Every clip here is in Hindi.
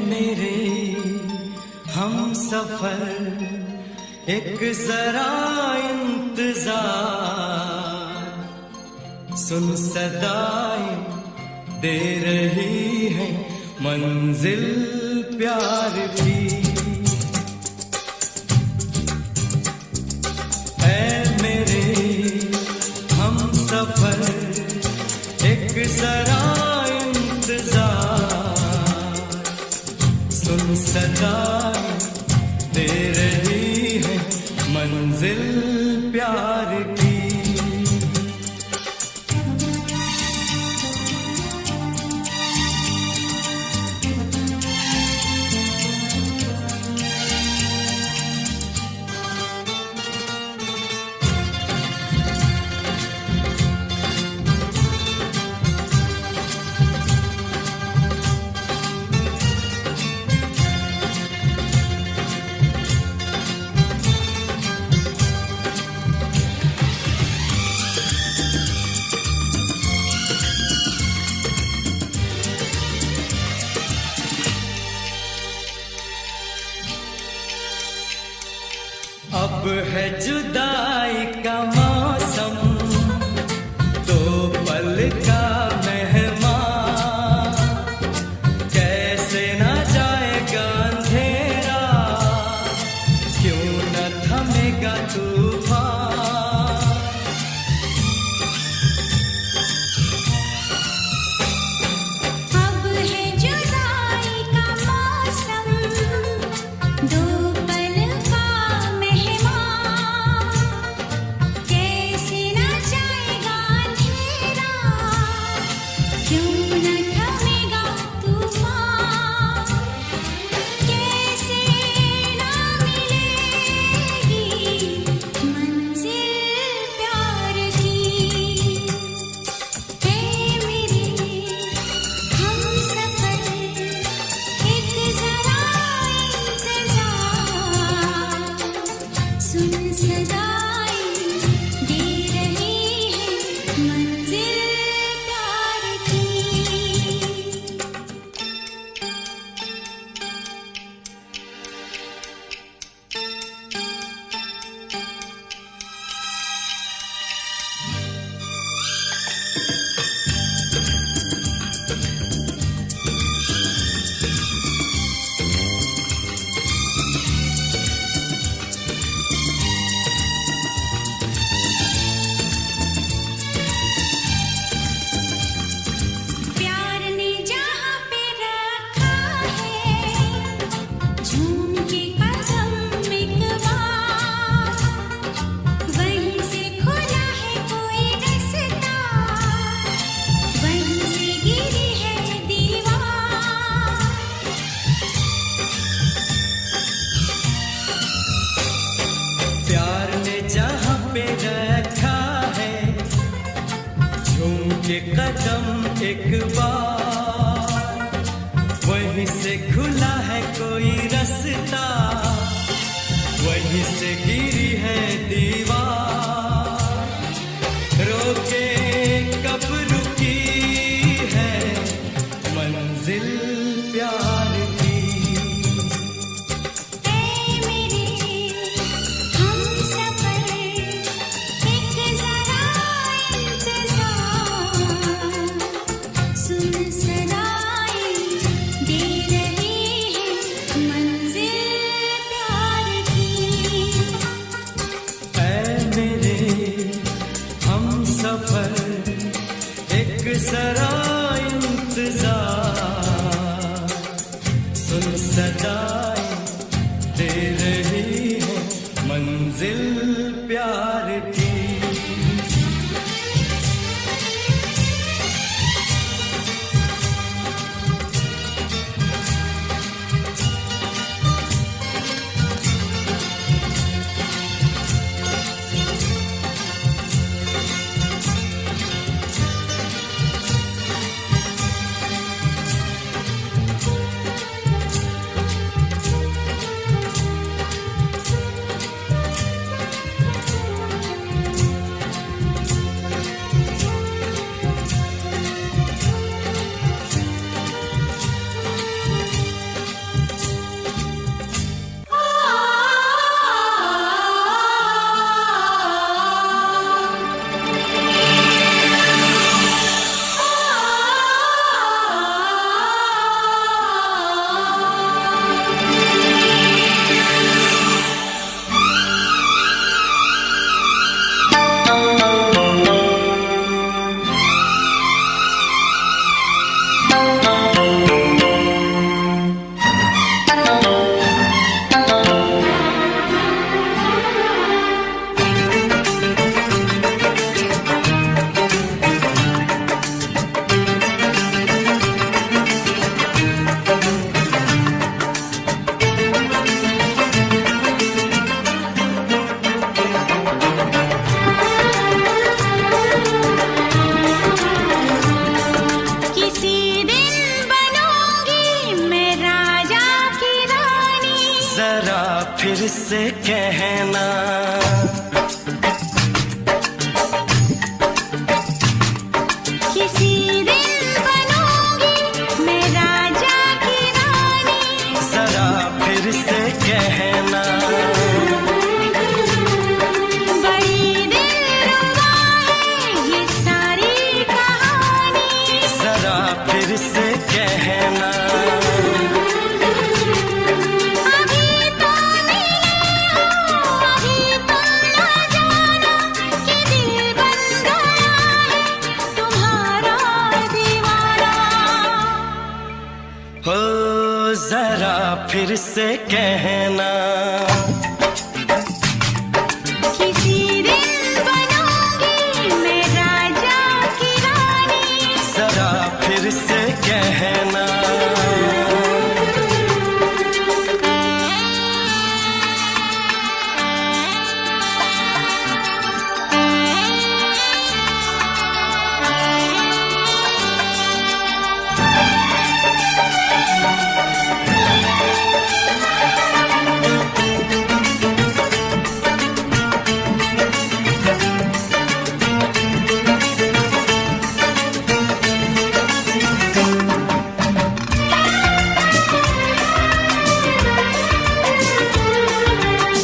मेरे हम सफर एक जरा इंतजार, सुन सदाएं दे रही है मंजिल प्यार की। ऐ मेरे हम सफर एक जरा इंतजार, सुन सदाएं दे रही है मंजिल प्यार की। अब है जुदाई का मौसम, दो पल का मेहमान, कैसे ना जाएगा अंधेरा, क्यों न थमेगा तूफान। अब है जुदाई का मौसम, दो कदम एक बार, वहीं से खुला है कोई रास्ता, वहीं से गिरी है दीवार, रोके कब रुकी है मंजिल प्यार की। जरा इंतजार, सुन सदाएं दे रही है मंजिल प्यार की। से कहना। किसी दिन बनूंगी मैं राजा की रानी, जरा फिर से कहना। बड़ी दिलरुबा है ये सारी कहानी, जरा फिर से कहना। अभी तो मिले हो, अभी तुम ना जाना कि दिल बन गया है तुम्हारा दीवाना। हो जरा फिर से कहना। किसी दिन बनूंगी मैं राजा की रानी, जरा फिर से कहना।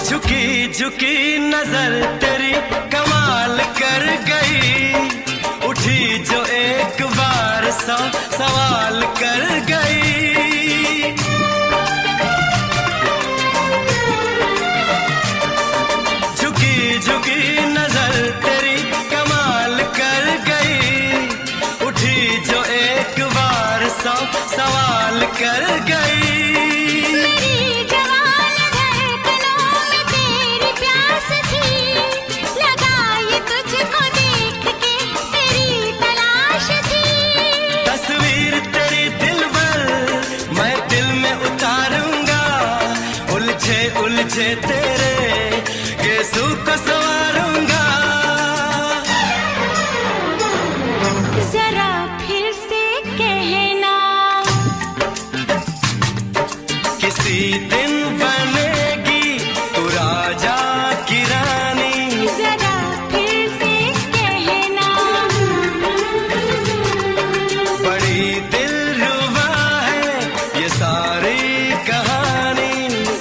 झुकी झुकी नजर तेरी कमाल कर गई, उठी जो एक बार सौ सवाल कर गई। झुकी झुकी नजर तेरी कमाल कर गई, उठी जो एक बार सौ सवाल कर गई। मेरी जवान धड़कनों में तेरी प्यास थी, लगाई तुझको देख के तेरी तलाश थी। तस्वीर तेरी दिल भर मैं दिल में उतारूंगा, उलझे उलझे तेरे गेसू को संवारूंगा। जरा फिर से कहना, किसी दिन बनेगी तू राजा की रानी, जरा फिर से कहना। बड़ी दिलरुबा है ये सारी कहानी।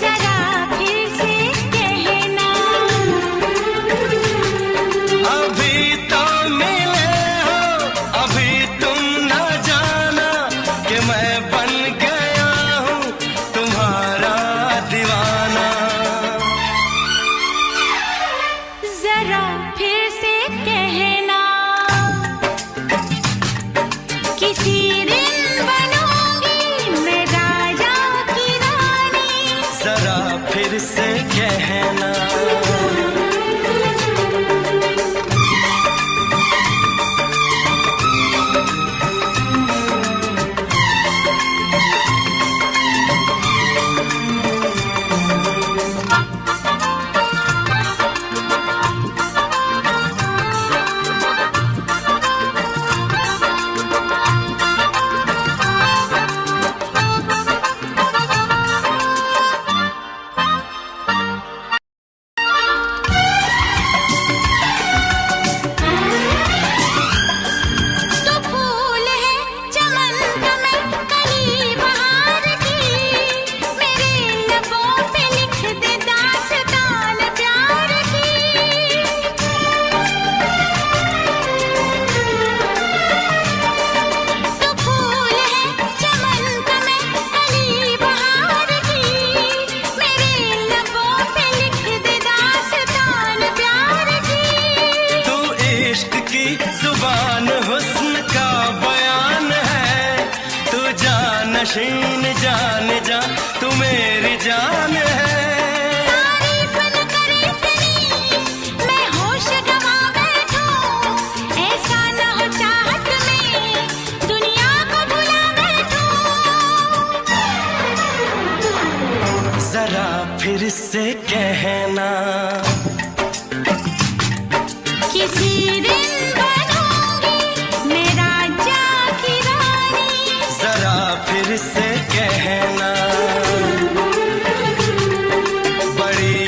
जरा फिर से कहना, अभी तो मिले हो, अभी तुम ना जाना कि मैं बन गया हूँ तुम्हारा दीवाना। जरा फिर से कहना, किसी दिन बनूंगी मैं राजा की रानी, जरा फिर से कहना। तो फूल है चमन का मैं कली बहार की, मेरे लबों पे लिख दे दास्तान प्यार की। तो फूल है चमन का मैं कली बहार की, मेरे लबों पे लिख दे दास्तान प्यार की। तू इश्क की जुबान हुस्न का बयान है, तू जानशीन जान जा तू मेरी जान है। तारीफ न करे तेरी मैं होश गवा बैठूं, ऐसा न हो चाहत में दुनिया को भुला बैठूं। जरा फिर से कहना, किसी दिन बनूंगी मैं राजा की रानी, जरा फिर से कहना। बड़ी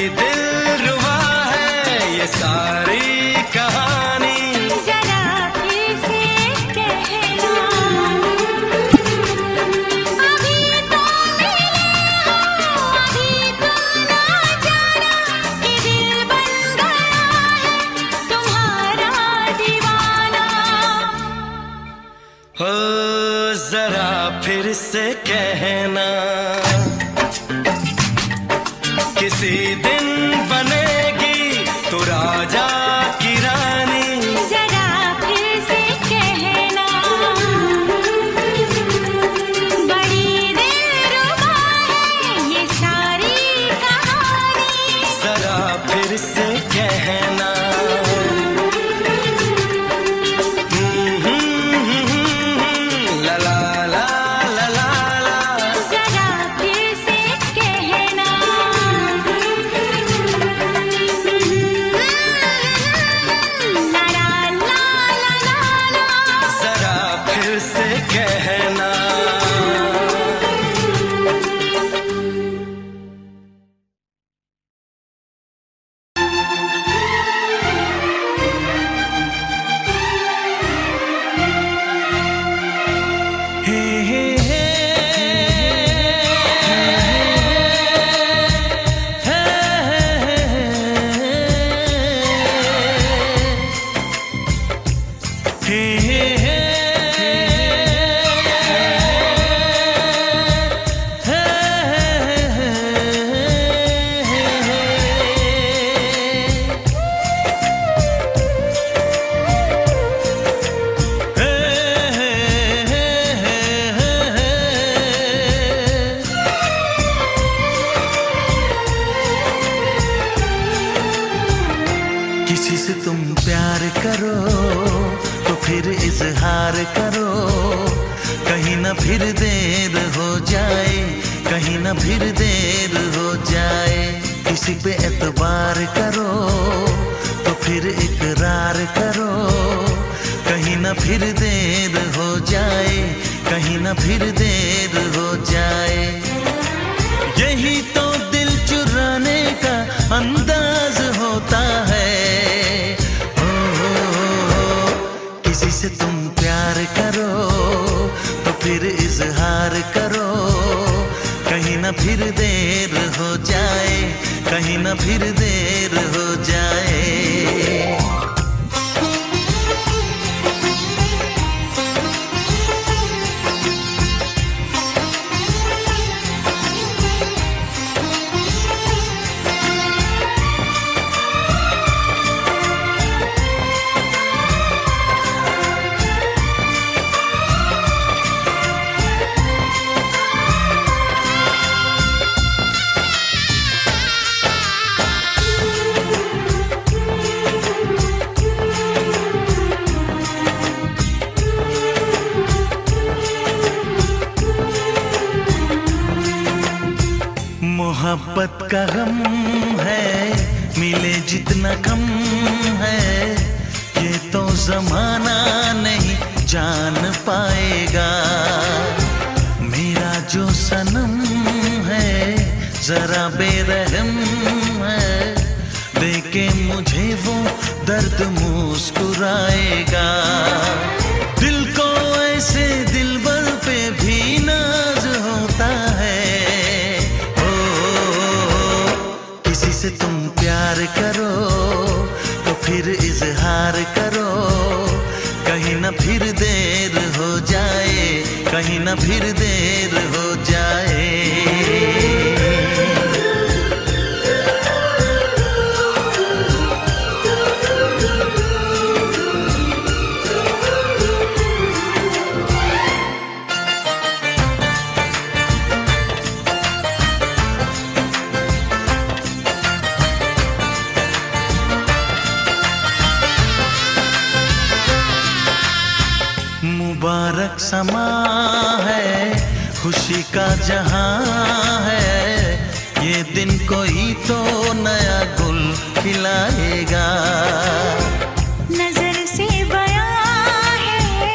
हो जरा फिर से कहना, किसी दिन बनेगी तू राजा की रानी। जरा फिर से कहना, बड़ी दिलरुबा है ये सारी कहानी। जरा फिर से कहना, ला ला ला ला ला ला। जरा फिर से कहना, ला ला ला ला ला। जरा फिर से कहना। हे हे हे किसी से तुम प्यार करो तो फिर इजहार करो, कहीं ना फिर देर हो जाए, कहीं ना फिर देर हो जाए। किसी पे एतबार करो तो फिर इकरार करो, कहीं ना फिर देर हो जाए, कहीं ना फिर देर हो जाए। यही तो दिल चुराने का अंदाज होता है। किसी से तुम प्यार करो तो फिर इजहार करो, कहीं ना फिर देर हो जाए, कहीं ना फिर देर हो जाए। मोहब्बत का गम है, मिले जितना कम है, ये तो जमाना नहीं जान पाएगा। मेरा जो सनम है जरा बेरहम है, देखे मुझे वो दर्द मुस्कुराएगा। दिल को ऐसे दिलबर पे भी नाज होता है। किसी से तुम प्यार करो तो फिर इजहार करो, कहीं ना फिर देर हो जाए, कहीं ना फिर देर हो जाए। मुबारक समा है, खुशी का जहां है, ये दिन कोई तो नया गुल खिलाएगा। नजर से बयां है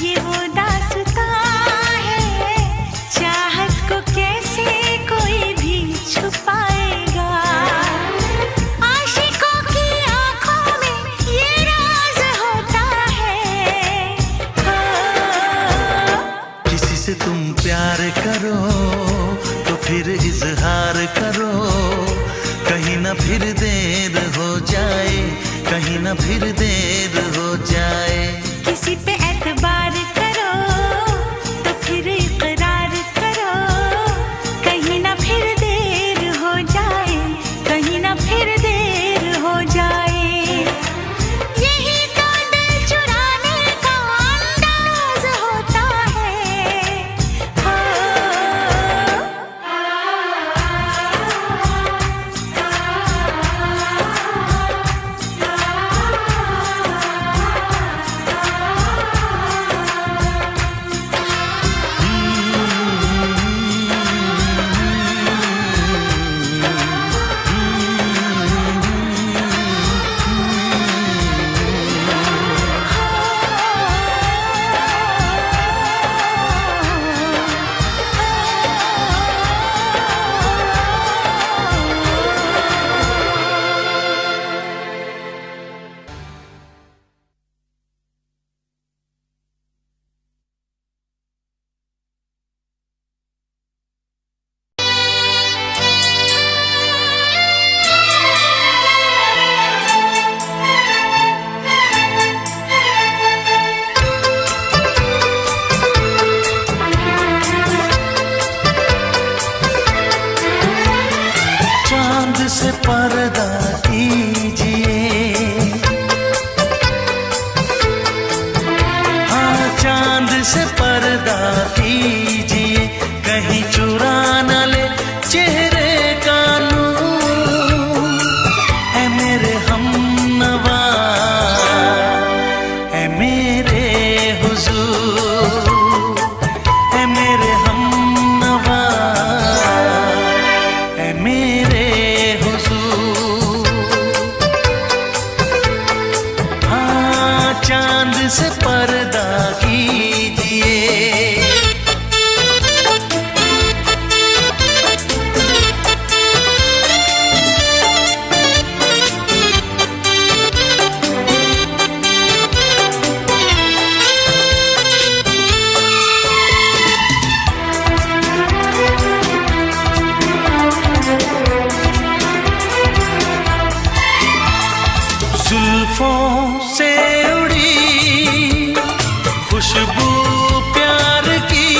ये वो दास्तां है, चाहत को कैसे कोई भी छुपाएगा। आशिकों की आंखों में ये राज होता है। किसी से तुम प्यार करो तो फिर इजहार करो, कहीं ना फिर देर हो जाए, कहीं ना फिर देर हो जाए। किसी पे एतबार करो पर्दा कीजिए, हाँ चांद से पर्दा कीजिए, कहीं चुरा न ले चेहरे का नूर। है मेरे हमनवा, है मेरे हुजूर, है मेरे हमनवा, है मेरे हुजूर। हाँ चांद से पर्दा कीजिए। जुल्फों से उड़ी खुशबू प्यार की,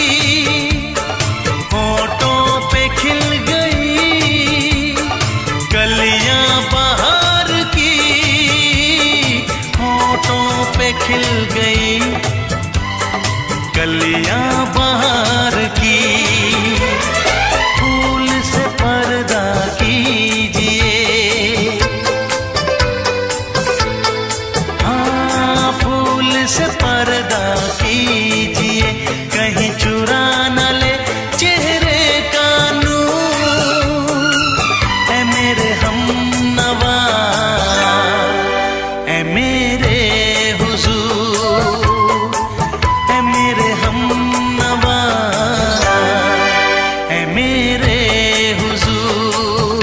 होठों पे खिल गई कलियां बहार की, होठों पे खिल गई कलियां बहार की। फूल से पर्दा कीजिए, से पर्दा कीजिए, कहीं चुरा न ले चेहरे का नूर। है मेरे हमनवा, है मेरे हुजूर, है मेरे हमनवा, है मेरे हुजूर।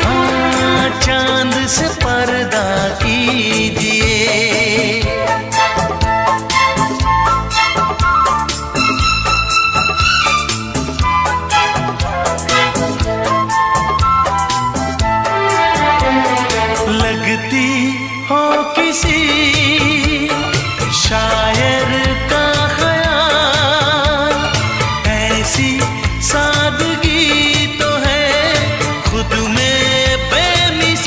हाँ चांद से पर्दा कीजिए। लगती हो किसी शायर का ख्याल, ऐसी सादगी तो है खुद में बेमिसाल,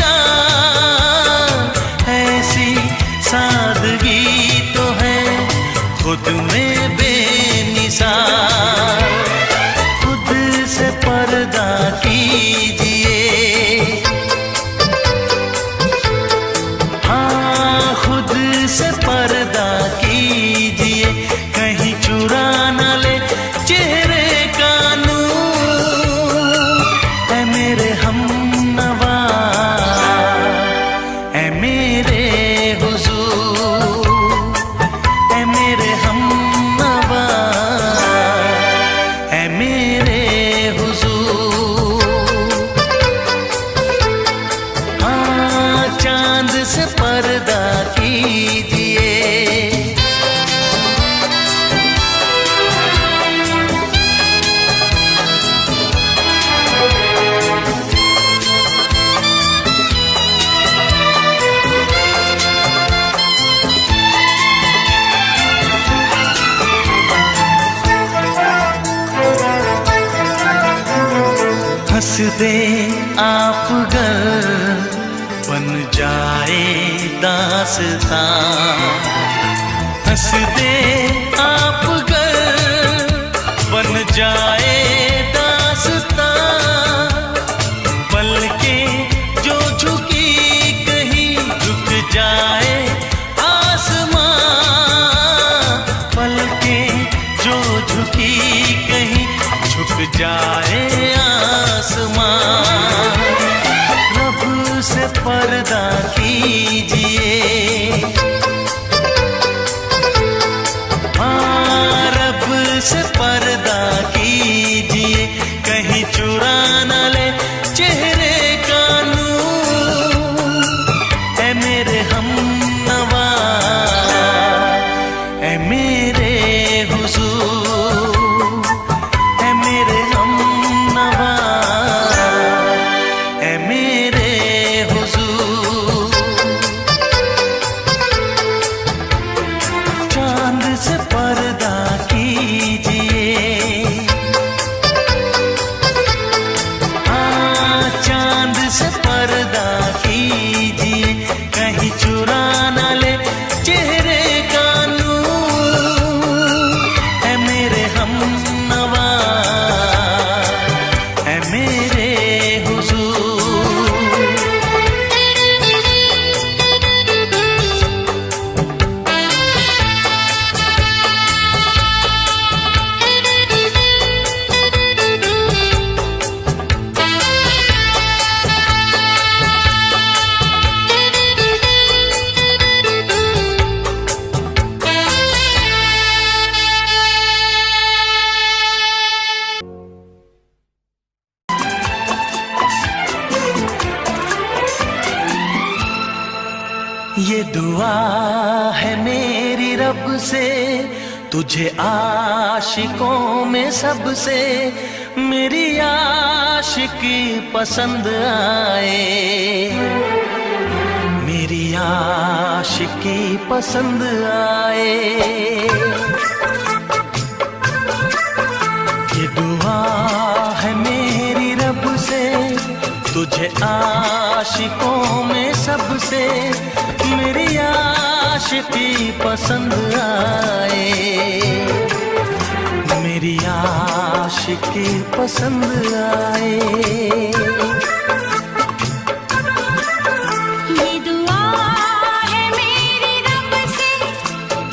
ऐसी सादगी तो है खुद में बेमिसाल। खुद से पर्दा कीजिए, हाँ खुद से पर्दा कीजिए, कहीं चुरा न ले चेहरे का नूर। है मेरे हमनवा, है मेरे हुजूर, है मेरे हमनवा, है मेरे हुजूर। हाँ चांद से पर्दा कीजिए। हंस दे आप गर बन जाए दास्तां, हंस दे आप गर बन जाए दास्तां। पलकें जो झुकी कहीं झुक जाए आसमां, पलकें जो झुकी कहीं झुक जाए आसमां। रब से पर्दा कीजिए, हाँ रब से पर्दा कीजिए, कहीं चुरा न ले चेहरे का नूर। है मेरे हमनवा, है मेरे हुजूर, है मेरे हम से, तुझे आशिकों में सबसे मेरी आशिकी पसंद आए, मेरी आशिकी पसंद आए। ये दुआ है मेरी रब से, तुझे आशिकों में सबसे मेरी आशिकी पसंद आए, मेरी आशिकी पसंद आए। ये दुआ है मेरी रब से,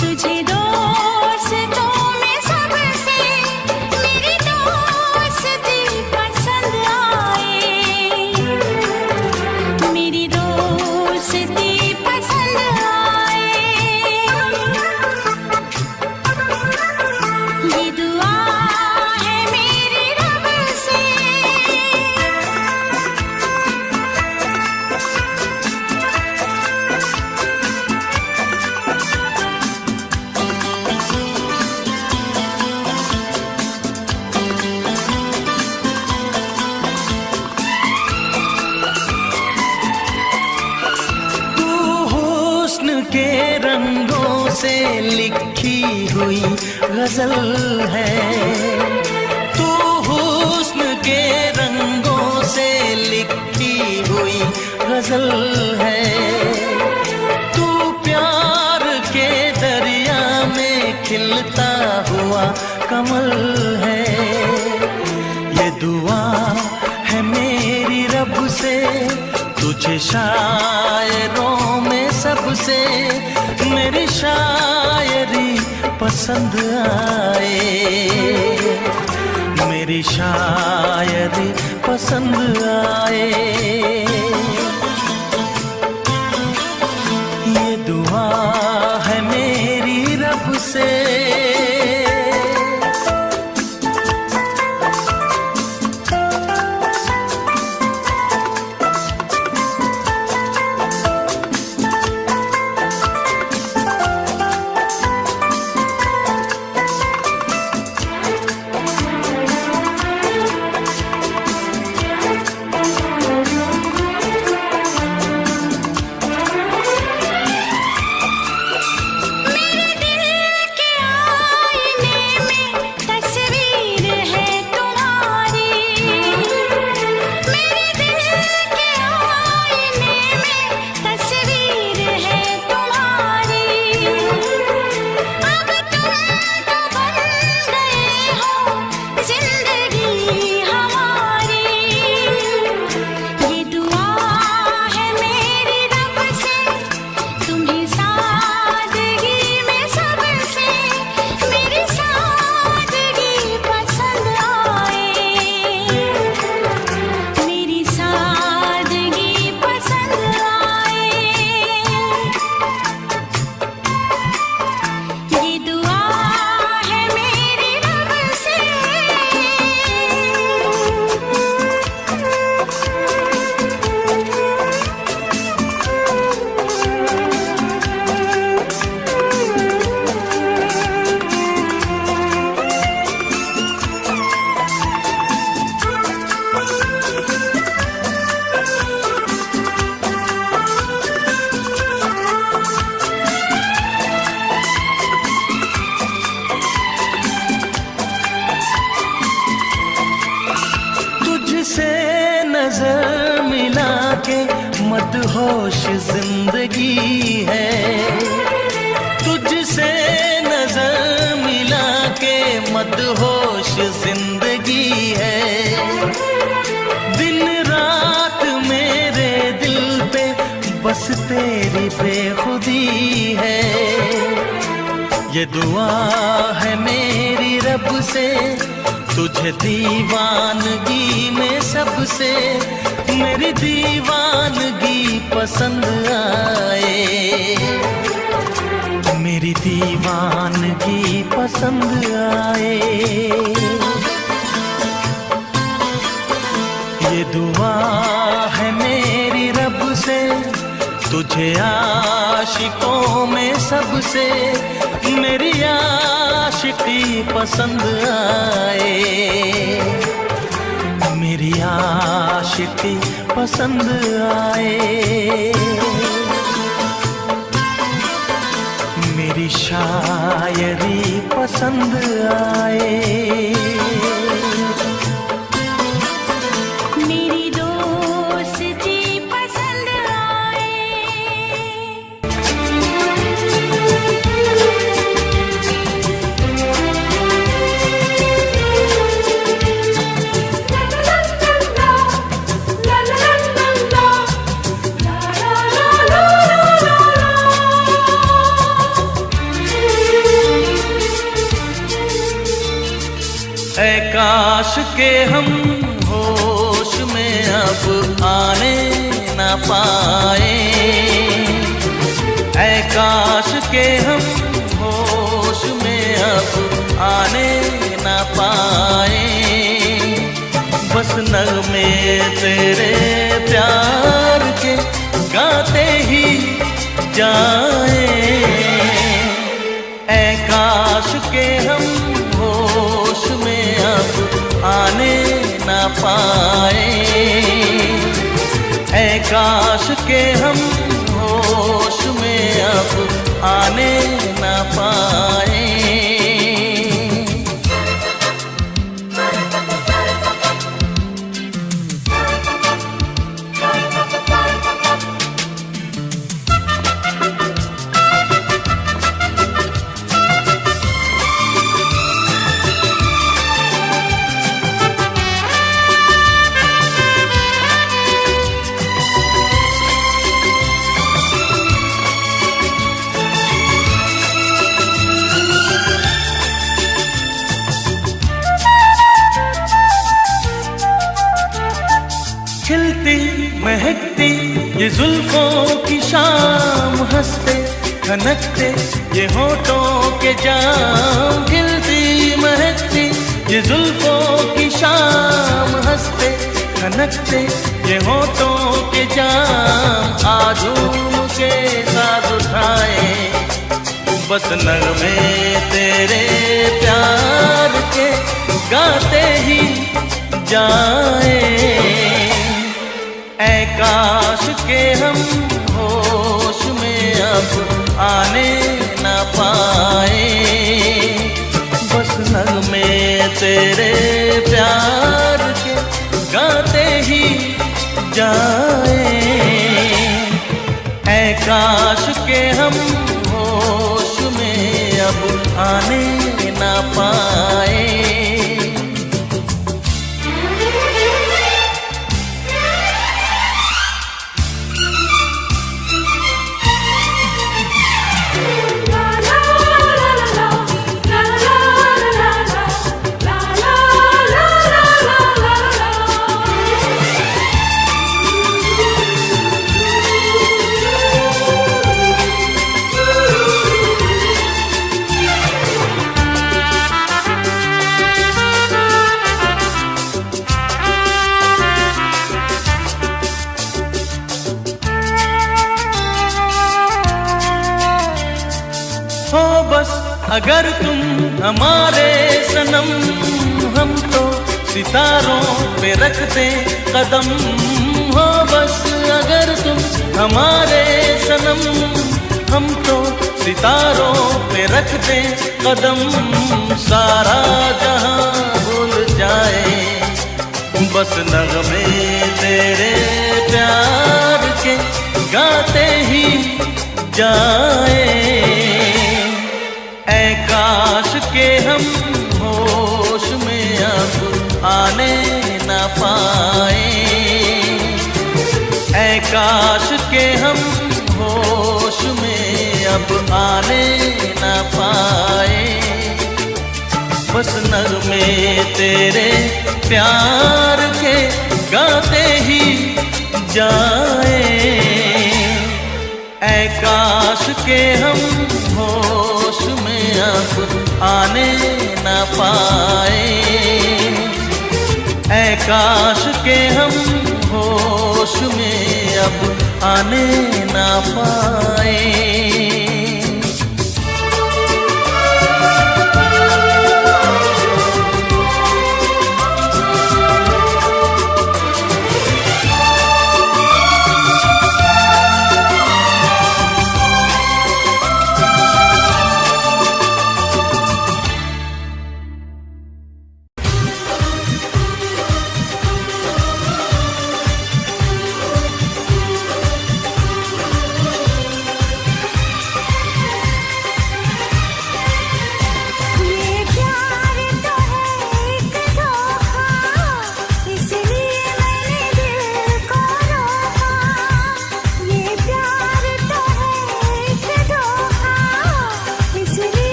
तुझे दोस्तों में सबसे मेरी दोस्ती पसंद आए, मेरी दोस्ती पसंद आए। ये दुआ है मेरी रब से। तू हुस्न के रंगों से लिखी हुई गजल है, तू हुस्न के रंगों से लिखी हुई गजल है। तू प्यार के दरिया में खिलता हुआ कमल है। ये दुआ है मेरी रब से, तुझे शायरों में सबसे मेरी शायरी पसंद आए, मेरी शायरी पसंद आए। ये दुआ है मेरी रब से। मेरे दिल के आईने में तस्वीर है तुम्हारी, मेरे दिल के आईने में तस्वीर है तुम्हारी। अब तुम तो बन गए हो जिंदगी हमारी। ये दुआ है मेरी रब से, तुम्हें सादगी में सबसे मेरी सादगी पसंद आए, मेरी सादगी पसंद आए। ये दुआ है मेरी रब से। तुझसे नजर मिला के मदहोश जिंदगी है, तुझसे नजर मिला के मदहोश जिंदगी है। दिन रात मेरे दिल पे बस तेरी बेखुदी है। ये दुआ है मेरी रब से, तुझे दीवानगी में सबसे मेरी दीवानगी पसंद आए, मेरी दीवानगी पसंद आए। ये दुआ है मेरी रब से, तुझे आशिकों में सबसे मेरी आशिकी पसंद आए, मेरी आशिकी पसंद आए, मेरी शायरी पसंद आए, मेरी दोस्ती पसंद आए। ऐ काश के हम होश में अब आने न पाए, ऐ काश के हम होश में अब आने न पाए, बस नगमे तेरे प्यार के गाते ही जाए, ऐ काश के हम होश में अब आने न पाए, ऐ काश के हम होश में अब आने न पाए। खिलती महकती ये जुल्फों की शाम, हंसते खनकते ये होठों के जाम, खिलती महकती ये जुल्फों की शाम, हंसते खनकते ये होठों के जाम, आजूम के साथ उठाए बस नगमे तेरे प्यार के गाते ही जाए, ऐ काश के हम होश में अब आने न पाए, बस नगमे तेरे प्यार के गाते ही जाए, ऐ काश के हम होश में अब आने न पाए। हो बस अगर तुम हमारे सनम, हम तो सितारों पे रखते कदम, हो बस अगर तुम हमारे सनम, हम तो सितारों पे रखते कदम, सारा जहां भूल जाए बस नगमे तेरे प्यार के गाते ही जाए, ऐ काश के हम होश में अब आने न पाए, ऐ काश के हम होश में अब आने न पाए, बस नगमे तेरे प्यार के गाते ही जाए, ऐ काश के हम होश में अब आने न पाए, ऐ काश के हम होश में अब आने ना पाए।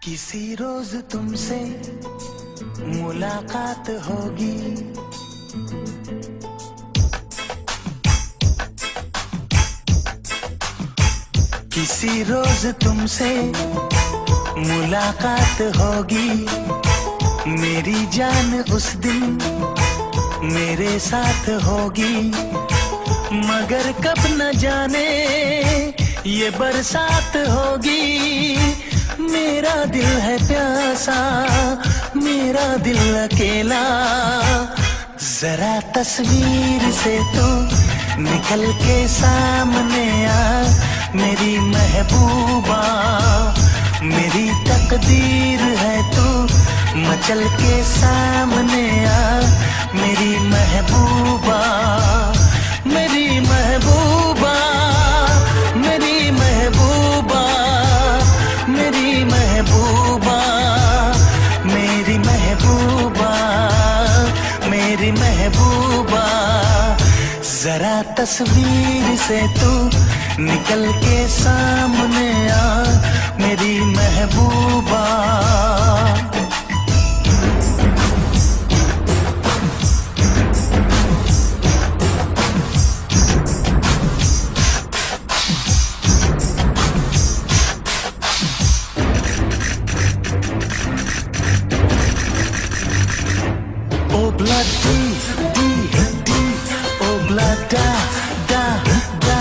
किसी रोज तुमसे मुलाकात होगी, किसी रोज तुमसे मुलाकात होगी। मेरी जान उस दिन मेरे साथ होगी, मगर कब न जाने ये बरसात होगी। मेरा दिल है प्यासा, मेरा दिल अकेला, जरा तस्वीर से तू निकल के सामने आ मेरी महबूबा। मेरी तकदीर है तू मचल के सामने आ मेरी महबूबा। मेरी महबूबा, मेरी महबूबा, मेरी महबूबा, मेरी महबूबा, मेरी महबूबा। जरा तस्वीर से तू निकल के सामने आ मेरी महबूबा। Oh blood D, D, oh blood da, da, da,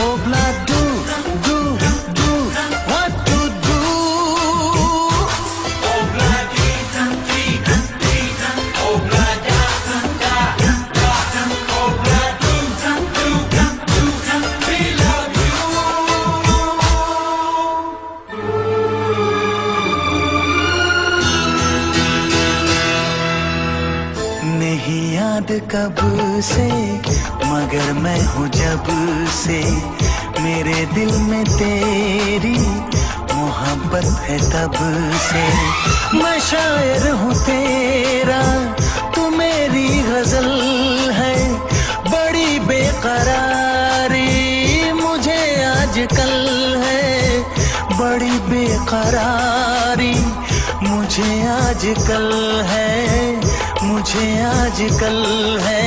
oh blood do, do, do, what to do. Oh blood D, D, D, oh blood da, da, da, oh blood do, do, do, we love you. नहीं याद कब से मगर मैं हूँ जब से, मेरे दिल में तेरी मोहब्बत है तब से। मैं शायर हूँ तेरा, तू मेरी गजल है। बड़ी बेकरारी मुझे आजकल है, बड़ी बेकरारी मुझे आजकल है, मुझे आजकल है।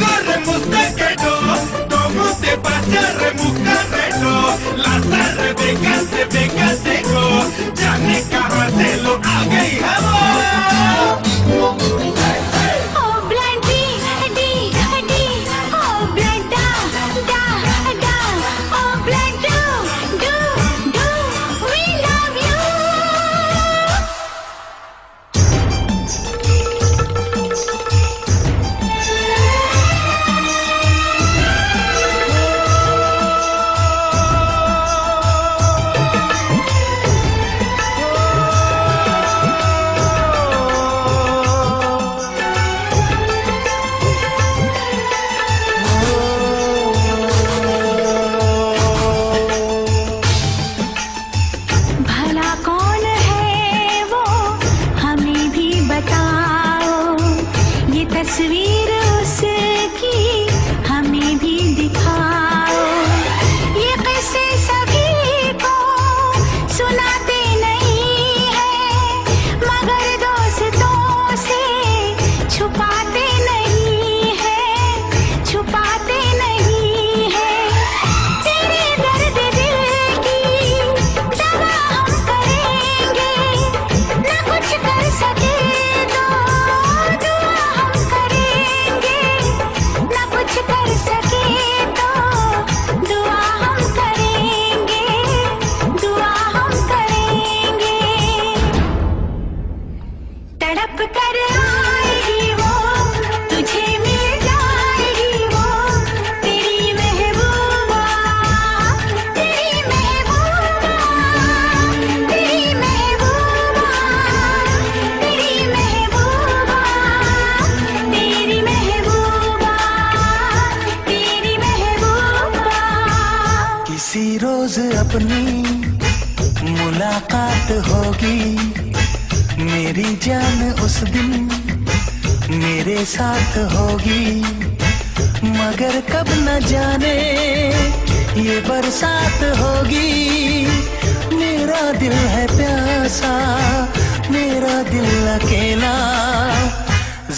Corre, muscaquero, como te pasa, remuscarrero, las arrebecas de becaseco, ya me carratelo, haga y jabón. Oh blood D, D, D, oh blood da, da, da, oh blood do, do, do, we love you. भला कौन है वो हमें भी बताओ, ये तस्वीर उसकी हमें भी दिखाओ। ये किस्से सभी को सुनाते नहीं हैं, मगर दोस्तों से छुपाते नहीं हैं, छुपाते नहीं हैं। तेरे दर्द दिल की दवा हम करेंगे, न कुछ कर सके तो दुआ हम करेंगे, न कुछ कर सके तो दुआ हम करेंगे, दुआ हम करेंगे। तड़प कर आएगी वो, तुझे मिल जाएगी वो, तेरी महबूबा, तेरी महबूबा, तेरी महबूबा, तेरी महबूबा, तेरी महबूबा, तेरी महबूबा। किसी रोज अपनी मुलाकात होगी, मेरी जान उस दिन मेरे साथ होगी, मगर कब न जाने ये बरसात होगी। मेरा दिल है प्यासा, मेरा दिल अकेला।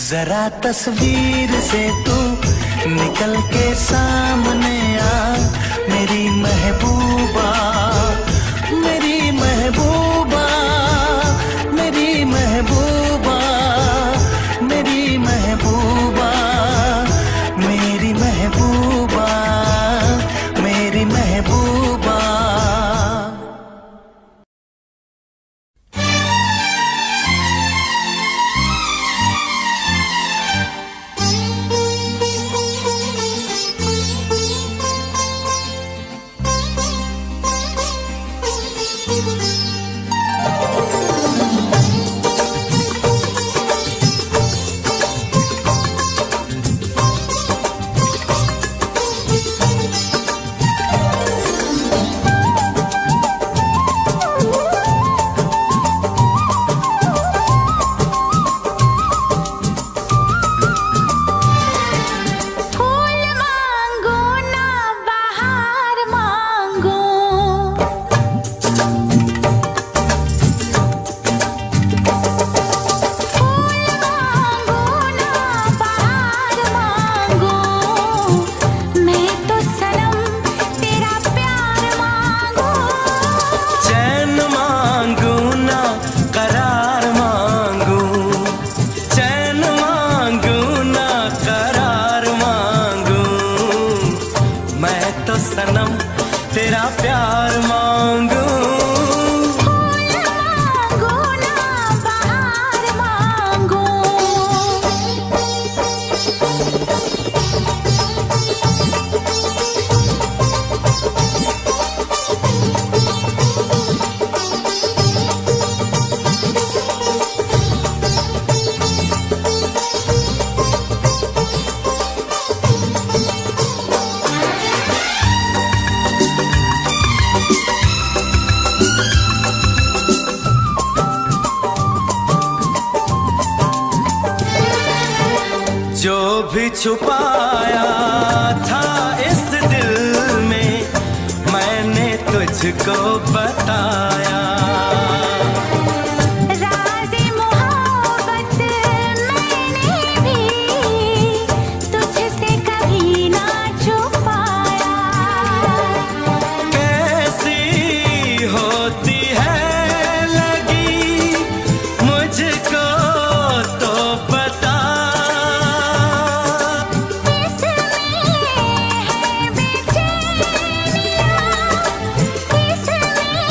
जरा तस्वीर से तू निकल के सामने आ, मेरी महबूबा, मेरी महबूबा, मेरी महबूबा, मेरी महबूबा, मेरी महबूबा, मेरी महबूबा। सनम तेरा प्यार मांगू। फूल मांगो ना बहार मांगो। जो भी छुपाया था इस दिल में मैंने तुझको बताया। राज़े मोहब्बत मैंने भी तुझसे कभी ना छुपाया। कैसी होती है लगी मुझको तो बता। इसमें है बेचैनियाँ, इसमें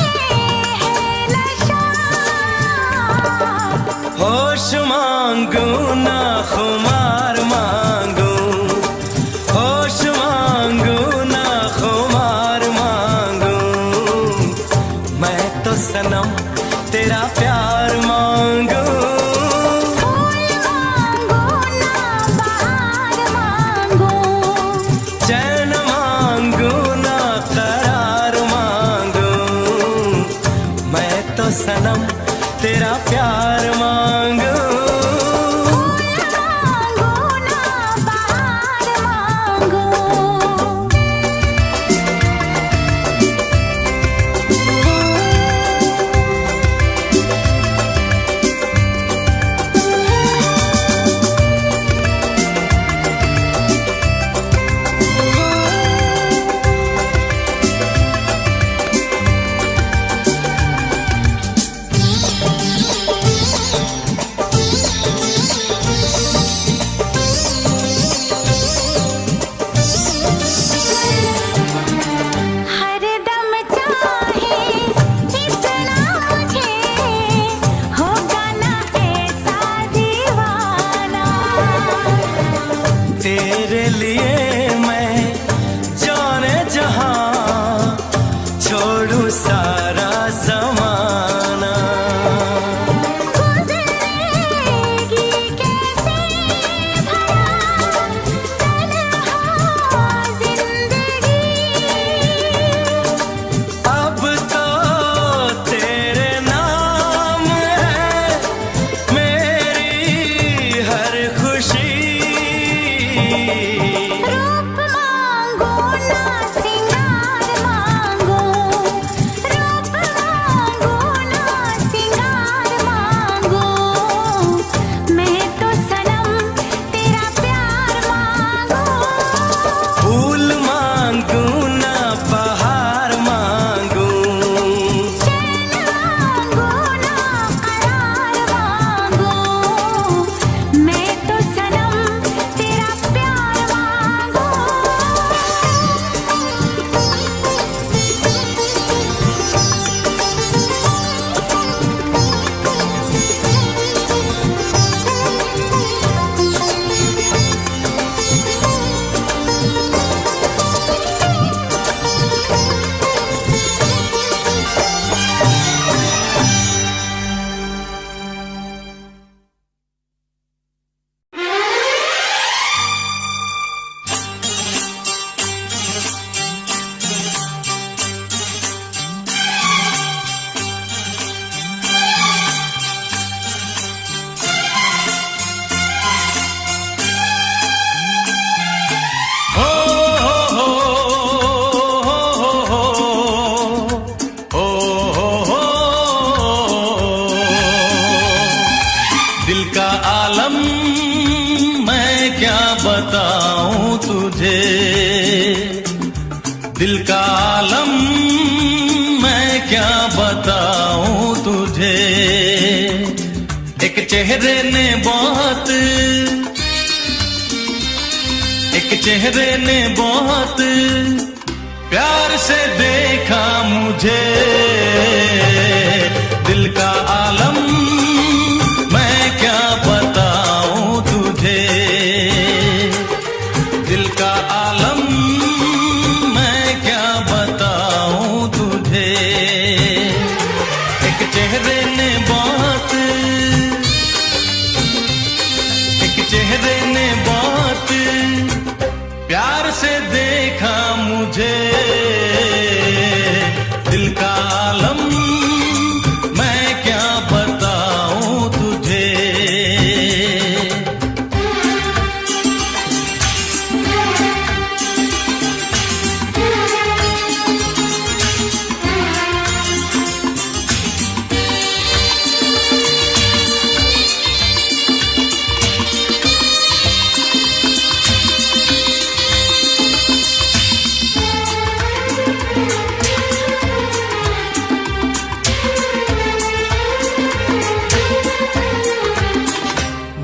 बताऊं तुझे दिल का आलम मैं क्या बताऊं तुझे। एक चेहरे ने बहुत प्यार से देखा मुझे। दिल का आलम मैं क्या बताऊं तुझे। दिल का आलम मैं क्या बताऊं तुझे। एक चेहरे ने बहुत प्यार से देखा मुझे। दिल का आलम मैं क्या बताऊं तुझे।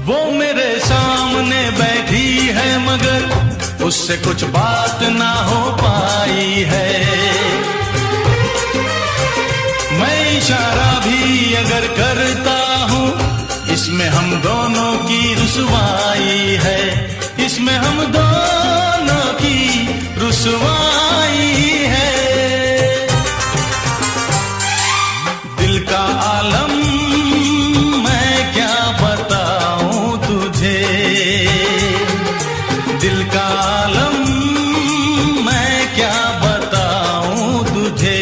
वो मेरे सामने बैठी है मगर उससे कुछ बात ना हो पाई है। मैं इशारा भी अगर करता हूँ इसमें हम दोनों की रुसवाई है। इसमें हम दोनों की रुसवाई है। दिल का आलम दिल का आलम मैं क्या बताऊं तुझे।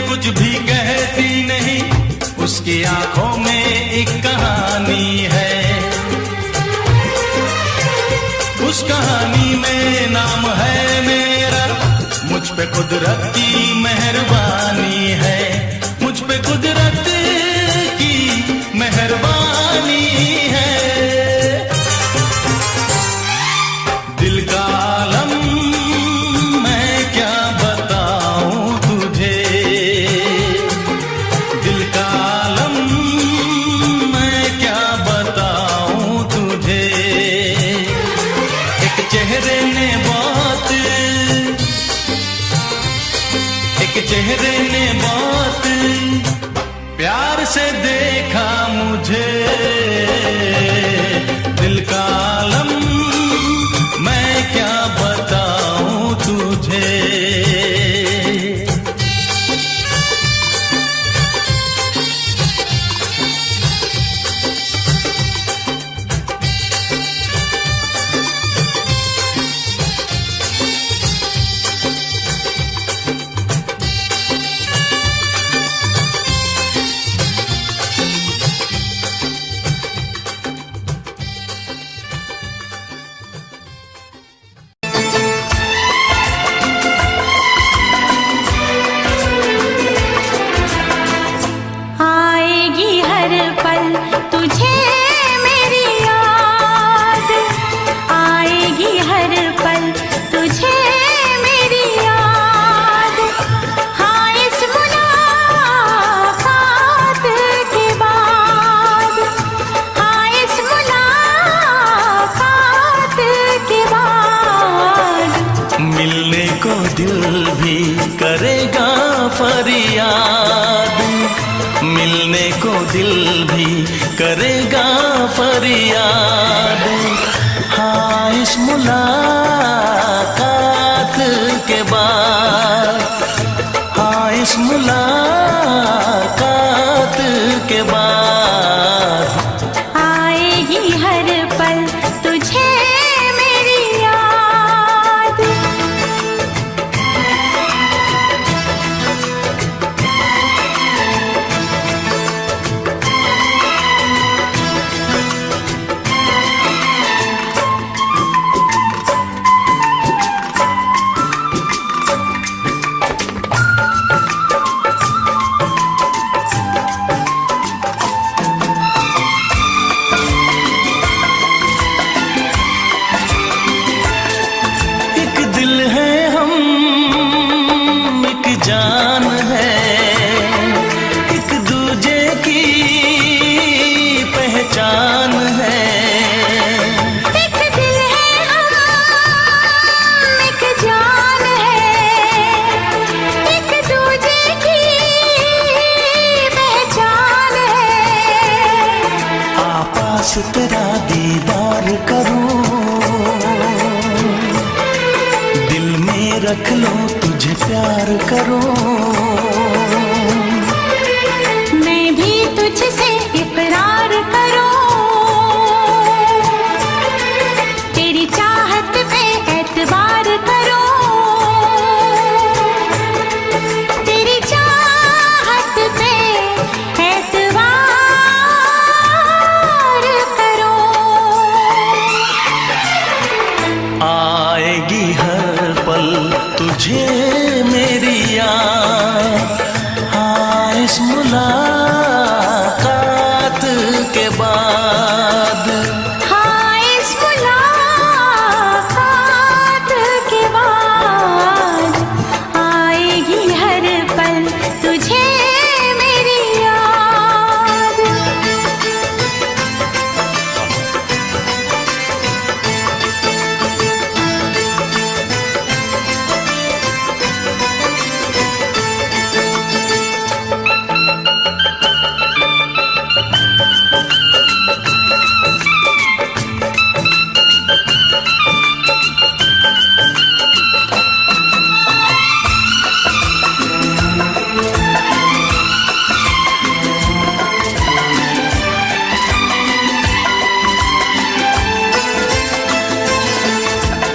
कुछ भी कहती नहीं उसकी आंखों में एक कहानी है। उस कहानी में नाम है मेरा। मुझ पे कुदरत की मेहरबानी है। मुझ पे कुदरत की मेहरबानी है। दिल का आलम मैं क्या बताऊं तुझे। दिल का आलम मैं क्या बताऊं तुझे। एक चेहरे ने बहुत प्यार से देखा मुझे। दिल का आलम मैं क्या बताऊं तुझे। करेगा फरियाद। हाँ, इस मुलाकात के बाद, हाँ, इस मुलाकात के बाद आएगी हर पल तुझे मेरी याद। एक दिल है हम, एक जान है, एक दूजे की पहचान है। एक दिल है हम, एक जान है, एक दूजे की पहचान है। आपास तेरा दीदार करूं, दिल में रख लो तुझे प्यार करूं। मैं भी तुझसे इकरार करूं, तेरी चाहत पे एतबार करूं, तेरी चाहत पे एतबार करूं। आएगी हर पल तुझे मेरी याद। हाँ, इस मुलाकात के बाद, हाँ, इस मुलाकात के बाद आएगी हर पल तुझे मेरी याद।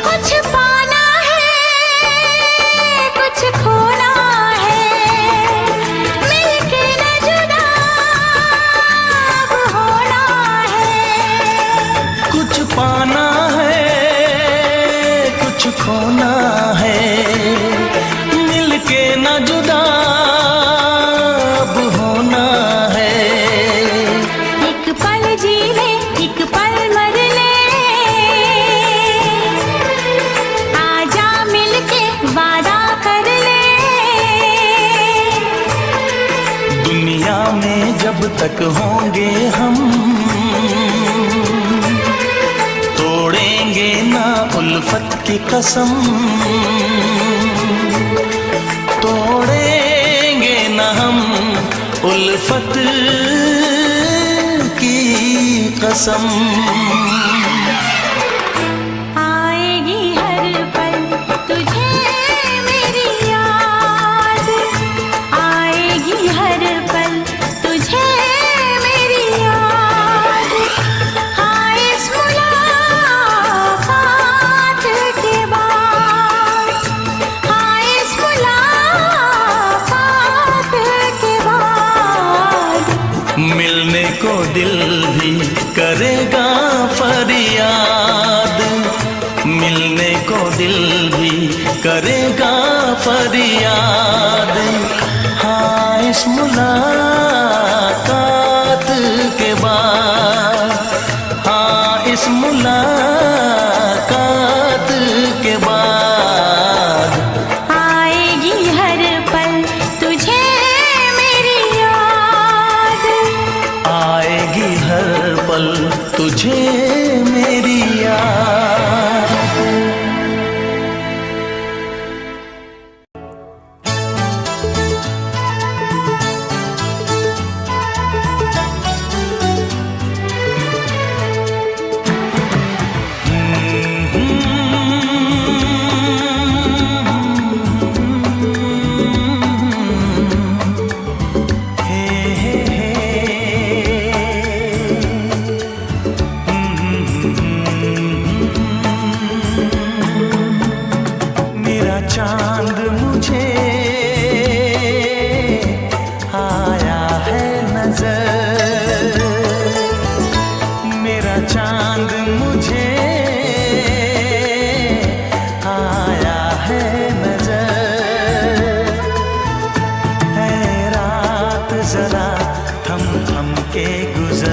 कुछ पाना है, कुछ खोना है, मिलके न जुदा अब होना है। कुछ पाना है, कुछ खोना है, मिलके न जुदा अब होना है। एक पल जी ले, एक पल मर ले, आजा मिलके वादा कर ले। दुनिया में जब तक होंगे हम, तोड़ेंगे ना उल्फत की कसम, तोड़ेंगे ना हम उल्फत की कसम। आएगी हर पल तुझे मेरी याद, आएगी हर पल तुझे मेरी याद। हाँ, इस मुलाकात के बाद, हाँ, इस मुलाकात के बाद मिलने को दिल भी करेगा फरियाद, मिलने को दिल भी करेगा फरियाद। हाँ, इस मुलाकात के बाद, हाँ, इस मुलाकात के बाद आएगी हर पल तुझे मेरी याद, आएगी हर पल तुझे मेरी याद।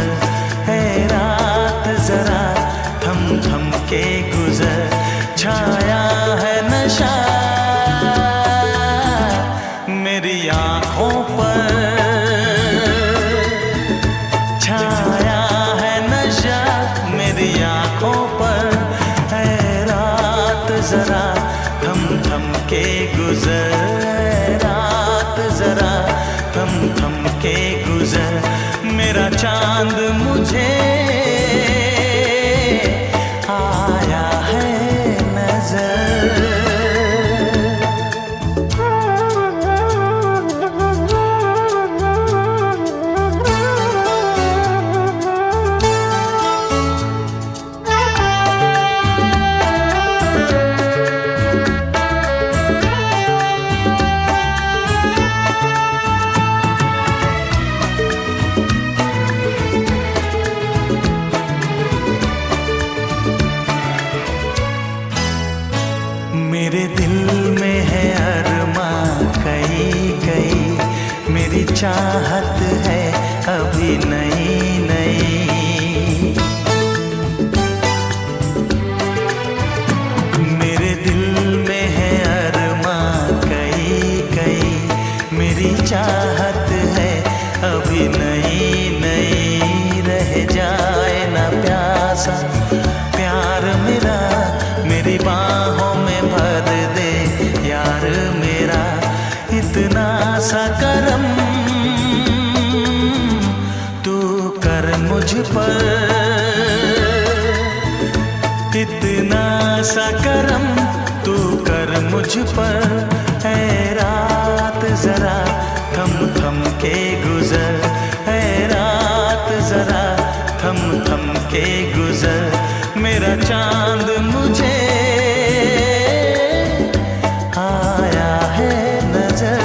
गुजर, है रात जरा थम थम के गुजर। छाया है नशा मेरी आँखों पर, छाया है नशा मेरी आँखों पर। है रात जरा थम थम के गुजर, है रात जरा थम थम के गुजर। मेरा चांद मुझे आया है नजर। मेरे दिल में है अरमां कई कई, मेरी चाहत है अभी नई नई। मेरे दिल में है अरमां कई कई, मेरी चाहत है अभी नई नई। रह जाए ना प्यासा प्यार मेरा, मेरी बाहों में भर दे यार मेरा। इतना सा करम तू कर मुझ पर, इतना सा करम तू कर मुझ पर। है रात जरा थम थम के गुजर, है रात जरा थम थम के गुजर। मेरा चांद मुझे आया है नजर।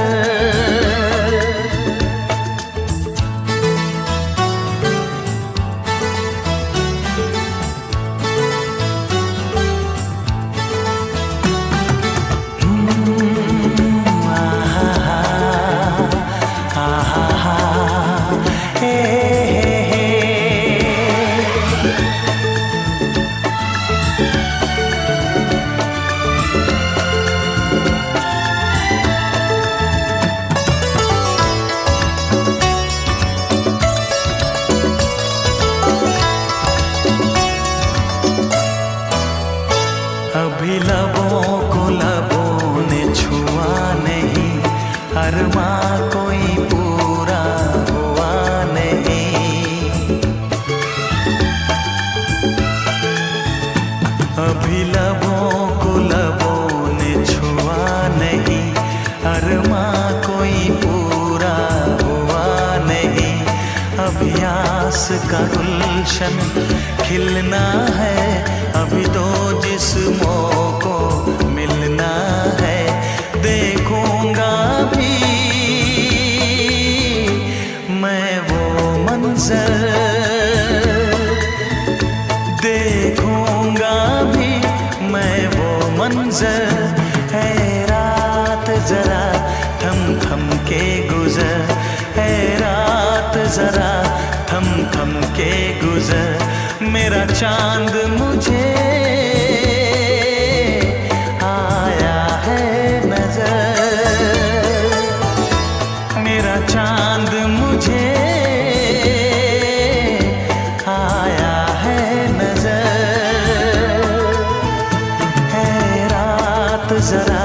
अभी लबों को लबों ने छुआ नहीं, अरमां कोई पूरा हुआ नहीं। अभी लबों को लबों ने छुआ नहीं, अरमां कोई पूरा हुआ नहीं। अभी आस का गुलशन खिलना है, अभी तो जिस्मों को मिलना है। देखूंगा भी मैं वो मंजर, देखूंगा भी मैं वो मंजर। है रात जरा थम थम के गुजर, है रात जरा थम थम के गुजर। मेरा चांद मुझे आया है नजर, मेरा चांद मुझे आया है नजर। है रात जरा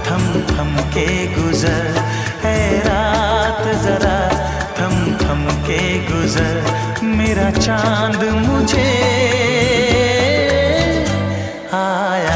थम थम के गुजर, है रात जरा थम थम के गुजर। मेरा चांद मुझे आया